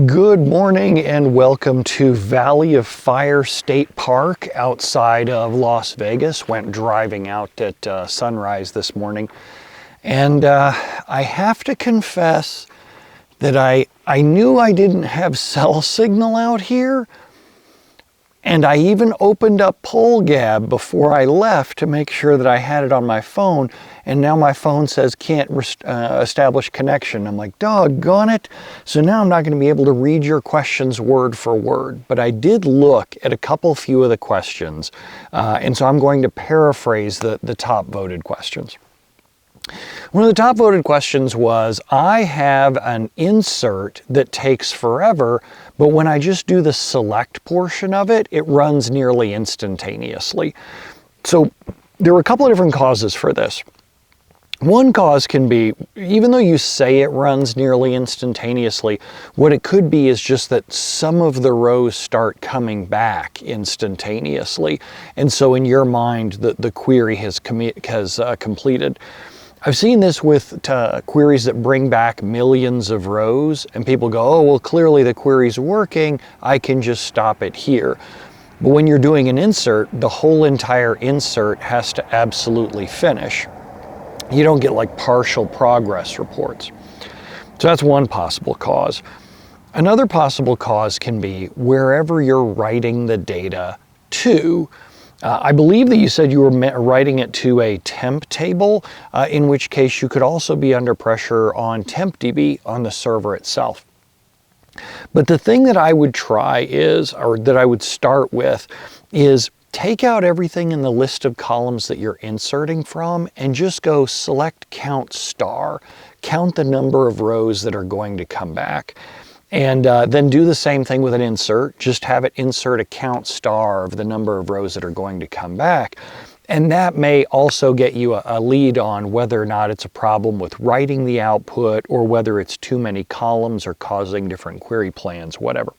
Good morning and welcome to Valley of Fire State Park outside of Las Vegas. Went driving out at sunrise this morning, and I have to confess that I knew I didn't have cell signal out here, and I even opened up PoleGab before I left to make sure that I had it on my phone, and now my phone says can't establish connection. I'm like, doggone it. So now I'm not going to be able to read your questions word for word, but I did look at a few of the questions, and so I'm going to paraphrase the top voted questions. One of the top voted questions was, I have an insert that takes forever, but when I just do the select portion of it, it runs nearly instantaneously. So there were a couple of different causes for this. One cause can be, even though you say it runs nearly instantaneously, what it could be is just that some of the rows start coming back instantaneously. And so in your mind, the query has completed. I've seen this with queries that bring back millions of rows, and people go, oh, well, clearly the query's working, I can just stop it here. But when you're doing an insert, the whole entire insert has to absolutely finish. You don't get like partial progress reports. So that's one possible cause. Another possible cause can be wherever you're writing the data to. I believe that you said you were writing it to a temp table, in which case you could also be under pressure on TempDB on the server itself. But the thing that I would try is, or that I would start with, is take out everything in the list of columns that you're inserting from and just go select count star, count the number of rows that are going to come back. And then do the same thing with an insert, just have it insert a count star of the number of rows that are going to come back. And that may also get you a lead on whether or not it's a problem with writing the output or whether it's too many columns or causing different query plans, whatever.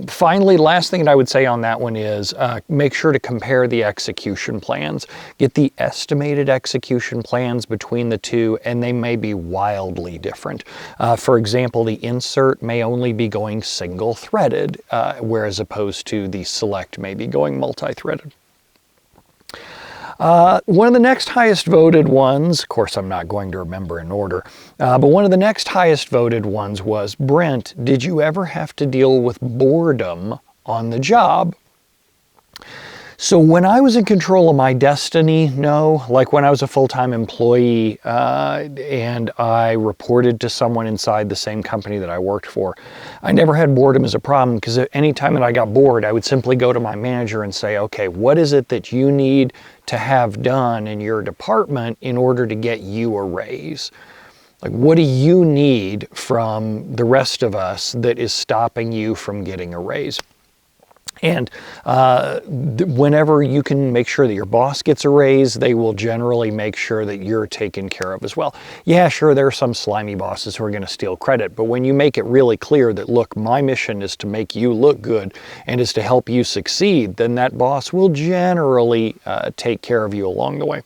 Finally, last thing that I would say on that one is make sure to compare the execution plans. Get the estimated execution plans between the two, and they may be wildly different. For example, the insert may only be going single-threaded, whereas opposed to the select may be going multi-threaded. One of the next highest voted ones, of course I'm not going to remember in order, but one of the next highest voted ones was, Brent, did you ever have to deal with boredom on the job? So when I was in control of my destiny, no. Like when I was a full-time employee and I reported to someone inside the same company that I worked for, I never had boredom as a problem, because any time that I got bored, I would simply go to my manager and say, okay, what is it that you need to have done in your department in order to get you a raise? Like, what do you need from the rest of us that is stopping you from getting a raise? And whenever you can make sure that your boss gets a raise, they will generally make sure that you're taken care of as well. Yeah, sure, there are some slimy bosses who are going to steal credit, but when you make it really clear that, look, my mission is to make you look good and is to help you succeed, then that boss will generally take care of you along the way.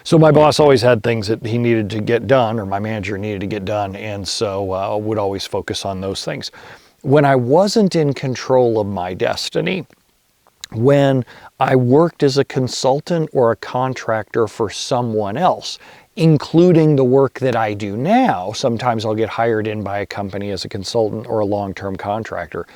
So my boss always had things that he needed to get done, or my manager needed to get done, and so would always focus on those things. When I wasn't in control of my destiny, when I worked as a consultant or a contractor for someone else, including the work that I do now, sometimes I'll get hired in by a company as a consultant or a long-term contractor,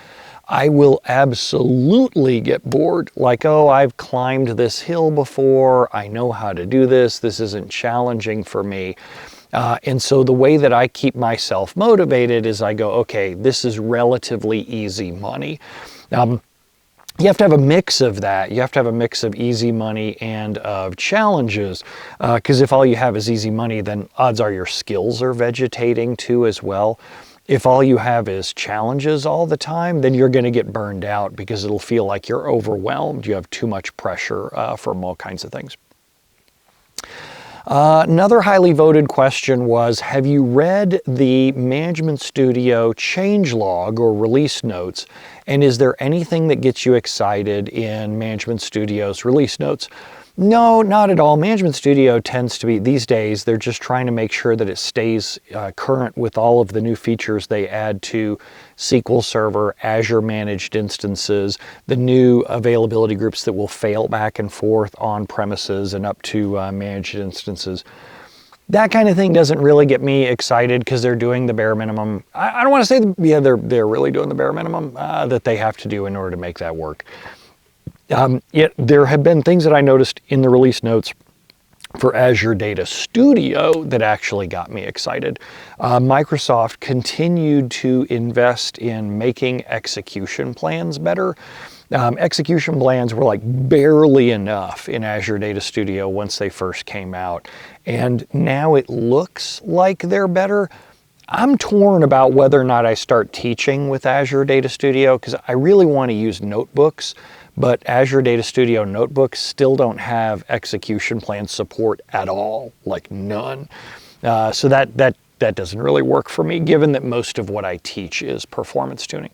I will absolutely get bored. Like, oh, I've climbed this hill before, I know how to do this, this isn't challenging for me. And so the way that I keep myself motivated is I go, okay, this is relatively easy money. You have to have a mix of that. You have to have a mix of easy money and of challenges, because if all you have is easy money, then odds are your skills are vegetating too as well. If all you have is challenges all the time, then you're going to get burned out because it'll feel like you're overwhelmed. You have too much pressure from all kinds of things. Another highly voted question was, have you read the Management Studio changelog or release notes? And is there anything that gets you excited in Management Studio's release notes? No, not at all. Management Studio tends to be, these days, they're just trying to make sure that it stays current with all of the new features they add to SQL Server, Azure managed instances, the new availability groups that will fail back and forth on premises and up to managed instances. That kind of thing doesn't really get me excited because they're doing the bare minimum. I don't want to say, yeah, they're really doing the bare minimum that they have to do in order to make that work. Yet there have been things that I noticed in the release notes for Azure Data Studio that actually got me excited. Microsoft continued to invest in making execution plans better. Execution plans were like barely enough in Azure Data Studio once they first came out, and now it looks like they're better. I'm torn about whether or not I start teaching with Azure Data Studio because I really want to use notebooks, but Azure Data Studio notebooks still don't have execution plan support at all, like none. So that doesn't really work for me, given that most of what I teach is performance tuning.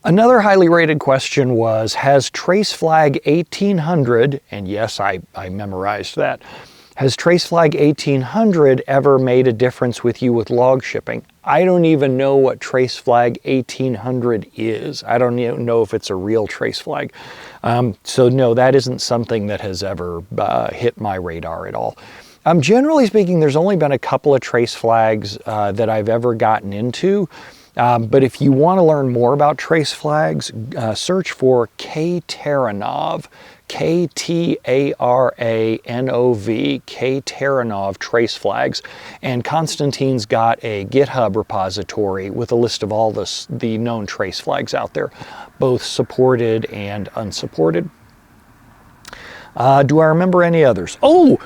Another highly rated question was, has traceflag 1800, and yes, I memorized that, has traceflag 1800 ever made a difference with you with log shipping? I don't even know what traceflag 1800 is. I don't even know if it's a real traceflag. So no, that isn't something that has ever hit my radar at all. Generally speaking, there's only been a couple of trace flags that I've ever gotten into. But if you want to learn more about trace flags, search for Ktaranov, K-T-A-R-A-N-O-V, Ktaranov trace flags. And Konstantin's got a GitHub repository with a list of all the known trace flags out there, both supported and unsupported. Do I remember any others? Oh,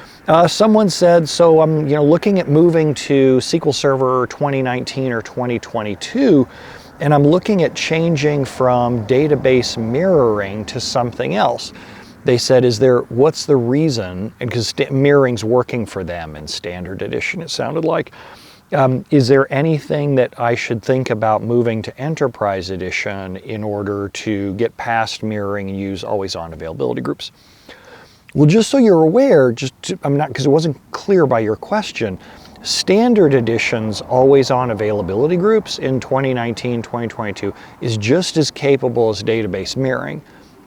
someone said, so I'm looking at moving to SQL Server 2019 or 2022, and I'm looking at changing from database mirroring to something else. They said, what's the reason? Because mirroring's working for them in Standard Edition, it sounded like. Is there anything that I should think about moving to Enterprise Edition in order to get past mirroring and use always-on availability groups? Well, just so you're aware, because it wasn't clear by your question, Standard Edition's always-on availability groups in 2019, 2022 is just as capable as database mirroring.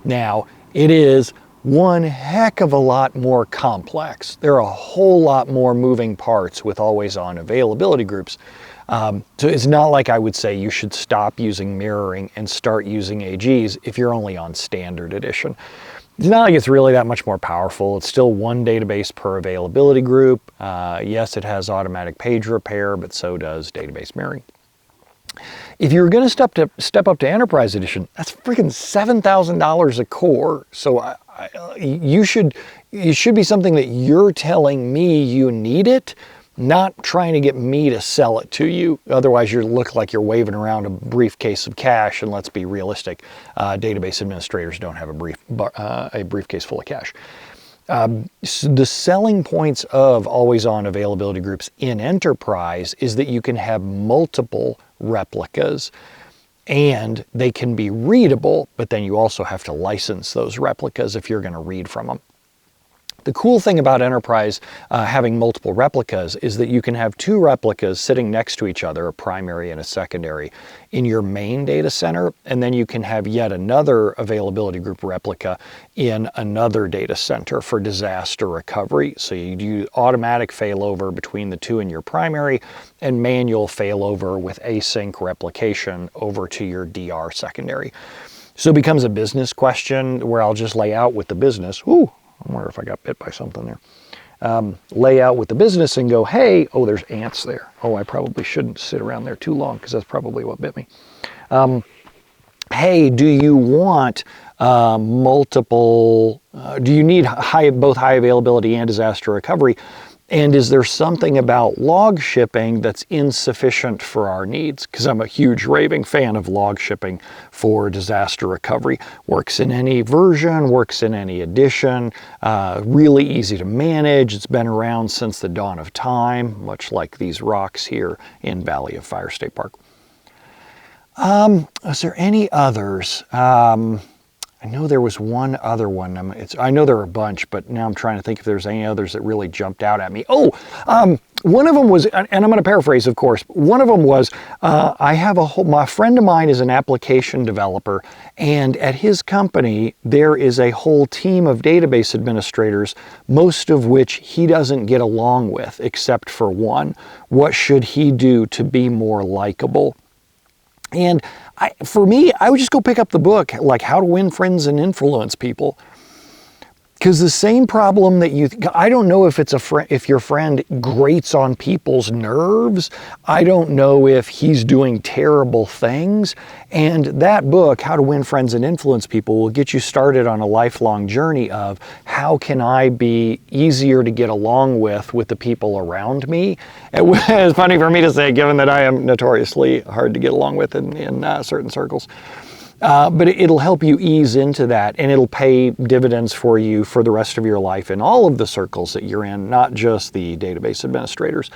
Now, it is one heck of a lot more complex. There are a whole lot more moving parts with always-on availability groups. So it's not like I would say you should stop using mirroring and start using AGs if you're only on Standard Edition. It's not like it's really that much more powerful. It's still one database per availability group. Yes, it has automatic page repair, but so does database mirroring. If you're going to step up to Enterprise Edition, that's freaking $7,000 a core. So it should be something that you're telling me you need it, not trying to get me to sell it to you. Otherwise, you look like you're waving around a briefcase of cash, and let's be realistic, database administrators don't have a briefcase full of cash. So the selling points of always-on availability groups in Enterprise is that you can have multiple replicas, and they can be readable, but then you also have to license those replicas if you're going to read from them. The cool thing about Enterprise having multiple replicas is that you can have two replicas sitting next to each other, a primary and a secondary, in your main data center, and then you can have yet another availability group replica in another data center for disaster recovery. So you do automatic failover between the two in your primary and manual failover with async replication over to your DR secondary. So it becomes a business question where I'll just lay out with the business. Ooh, I wonder if I got bit by something there. Lay out with the business and go, hey, oh, there's ants there. Oh, I probably shouldn't sit around there too long because that's probably what bit me. Hey, do you want multiple, do you need both high availability and disaster recovery? And is there something about log shipping that's insufficient for our needs? Because I'm a huge raving fan of log shipping for disaster recovery. Works in any version, works in any edition, really easy to manage. It's been around since the dawn of time, much like these rocks here in Valley of Fire State Park. Is there any others? I know there was one other one. I know there are a bunch, but now I'm trying to think if there's any others that really jumped out at me. Oh, one of them was, and I'm going to paraphrase, of course. One of them was, my friend of mine is an application developer, and at his company, there is a whole team of database administrators, most of which he doesn't get along with, except for one. What should he do to be more likable? And for me, I would just go pick up the book, like How to Win Friends and Influence People. Because the same problem that I don't know if if your friend grates on people's nerves. I don't know if he's doing terrible things. And that book, How to Win Friends and Influence People, will get you started on a lifelong journey of how can I be easier to get along with the people around me. It's funny for me to say, given that I am notoriously hard to get along with in certain circles. But it'll help you ease into that, and it'll pay dividends for you for the rest of your life in all of the circles that you're in, not just the database administrators.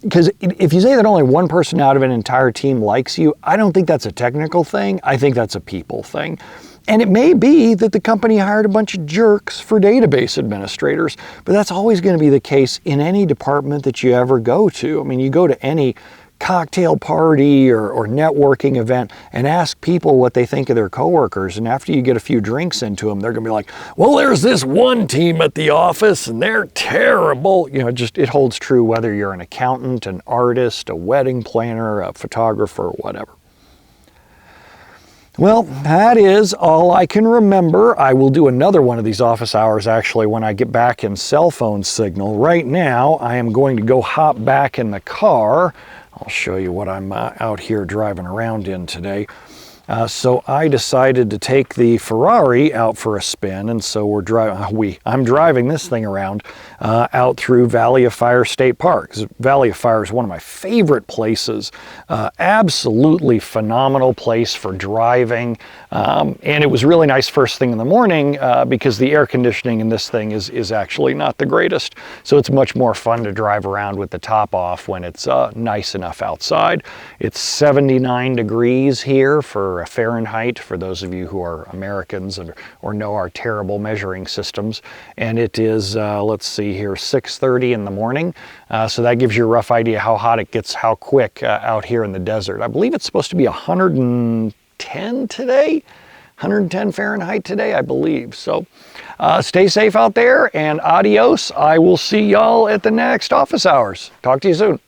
Because if you say that only one person out of an entire team likes you, I don't think that's a technical thing. I think that's a people thing. And it may be that the company hired a bunch of jerks for database administrators, but that's always going to be the case in any department that you ever go to. I mean, you go to any cocktail party or networking event and ask people what they think of their coworkers, and after you get a few drinks into them, they're gonna be like, well, there's this one team at the office and they're terrible. You know, it holds true whether you're an accountant, an artist, a wedding planner, a photographer, whatever. Well, that is all I can remember. I will do another one of these office hours actually when I get back in cell phone signal. Right now, I am going to go hop back in the car. I'll show you what I'm out here driving around in today. So I decided to take the Ferrari out for a spin, and so I'm driving this thing around out through Valley of Fire State Park. Valley of Fire is one of my favorite places. Absolutely phenomenal place for driving, and it was really nice first thing in the morning because the air conditioning in this thing is actually not the greatest. So it's much more fun to drive around with the top off when it's nice enough outside. It's 79 degrees here for Fahrenheit, for those of you who are Americans or know our terrible measuring systems. And it is, let's see here, 6:30 in the morning. So that gives you a rough idea how hot it gets, how quick out here in the desert. I believe it's supposed to be 110 today. 110 Fahrenheit today, I believe. So stay safe out there and adios. I will see y'all at the next office hours. Talk to you soon.